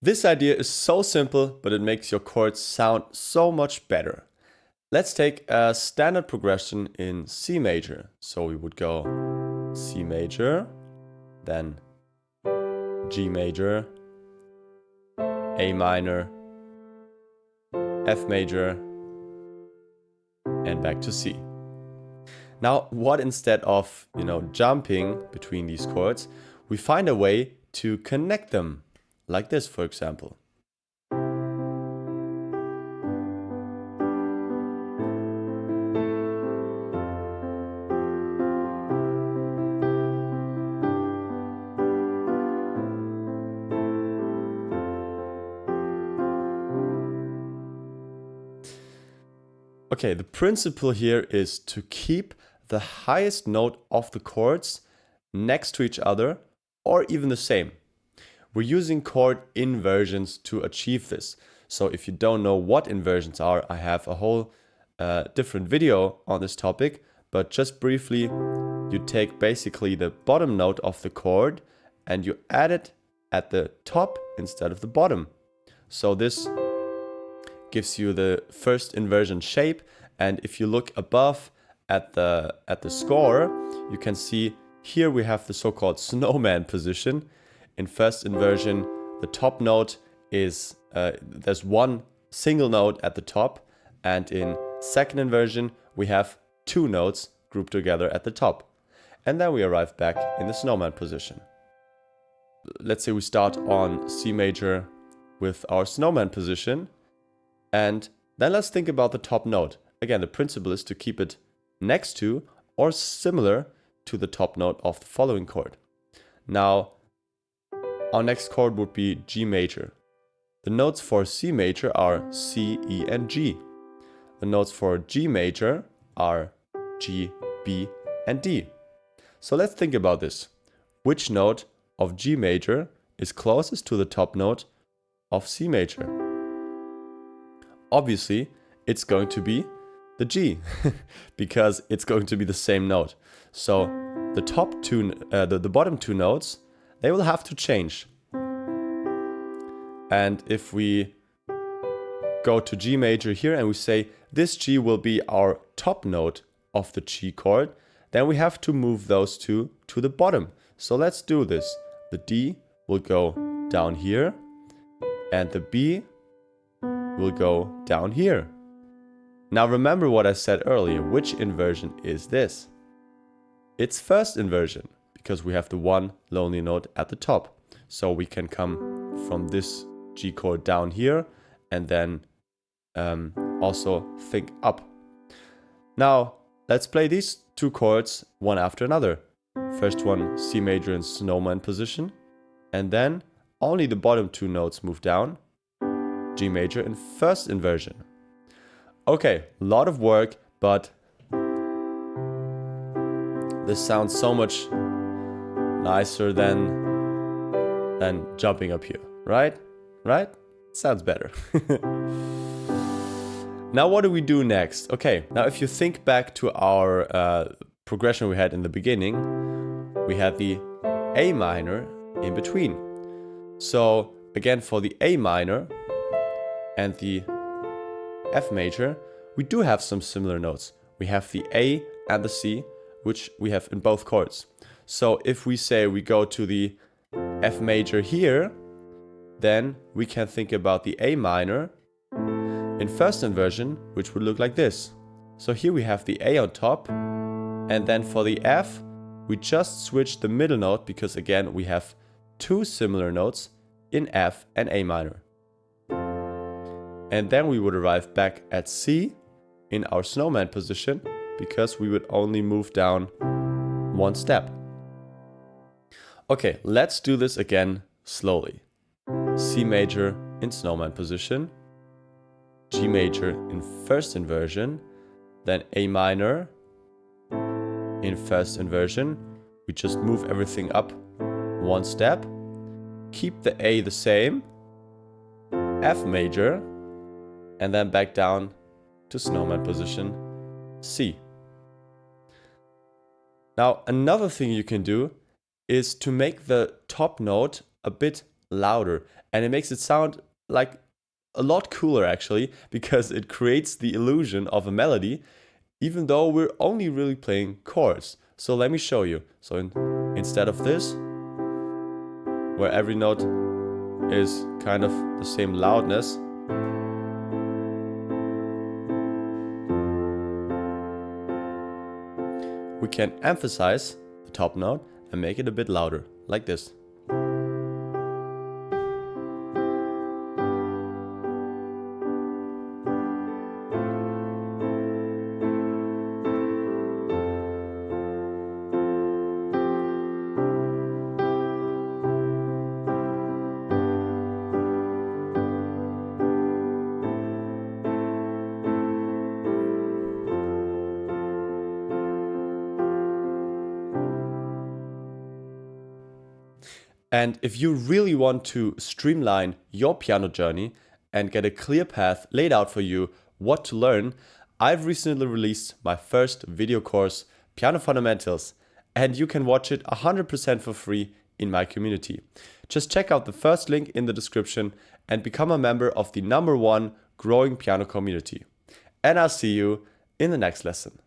This idea is so simple, but it makes your chords sound so much better. Let's take a standard progression in C major. So we would go C major, then G major, A minor, F major, and back to C. Now, what instead of, jumping between these chords, we find a way to connect them, like this, for example. Okay, the principle here is to keep the highest note of the chords next to each other or even the same. We're using chord inversions to achieve this. So if you don't know what inversions are, I have a whole different video on this topic, but just briefly, you take basically the bottom note of the chord and you add it at the top instead of the bottom. So this gives you the first inversion shape, and if you look above at the score, you can see here we have the so-called snowman position. In first inversion, the top note is there's one single note at the top, and in second inversion we have two notes grouped together at the top, and then we arrive back in the snowman position. Let's say we start on C major with our snowman position. And then let's think about the top note. Again, the principle is to keep it next to or similar to the top note of the following chord. Now, our next chord would be G major. The notes for C major are C, E, and G. The notes for G major are G, B, and D. So let's think about this. Which note of G major is closest to the top note of C major? Obviously, it's going to be the G, because it's going to be the same note. So the the bottom two notes, they will have to change. And if we go to G major here and we say this G will be our top note of the G chord, then we have to move those two to the bottom. So let's do this. The D will go down here, and the B will go down here. Now remember what I said earlier. Which inversion is this? It's first inversion, because we have the one lonely note at the top. So we can come from this G chord down here and then also think up. Now let's play these two chords one after another. First one, C major in snowman position, and then only the bottom two notes move down. G major in first inversion. Okay, a lot of work, but this sounds so much nicer than jumping up here, right? Right? Sounds better. Now what do we do next? Okay, now if you think back to our progression we had in the beginning, we had the A minor in between. So again, for the A minor and the F major, we do have some similar notes. We have the A and the C, which we have in both chords. So if we say we go to the F major here, then we can think about the A minor in first inversion, which would look like this. So here we have the A on top, and then for the F, we just switch the middle note, because again, we have two similar notes in F and A minor. And then we would arrive back at C in our snowman position, because we would only move down one step. Okay, let's do this again slowly. C major in snowman position, G major in first inversion, then A minor in first inversion. We just move everything up one step, keep the A the same, F major, and then back down to snowman position, C. Now, another thing you can do is to make the top note a bit louder, and it makes it sound like a lot cooler actually, because it creates the illusion of a melody, even though we're only really playing chords. So let me show you. So instead of this, where every note is kind of the same loudness, we can emphasize the top note and make it a bit louder, like this. And if you really want to streamline your piano journey and get a clear path laid out for you what to learn, I've recently released my first video course, Piano Fundamentals, and you can watch it 100% for free in my community. Just check out the first link in the description and become a member of the #1 growing piano community. And I'll see you in the next lesson.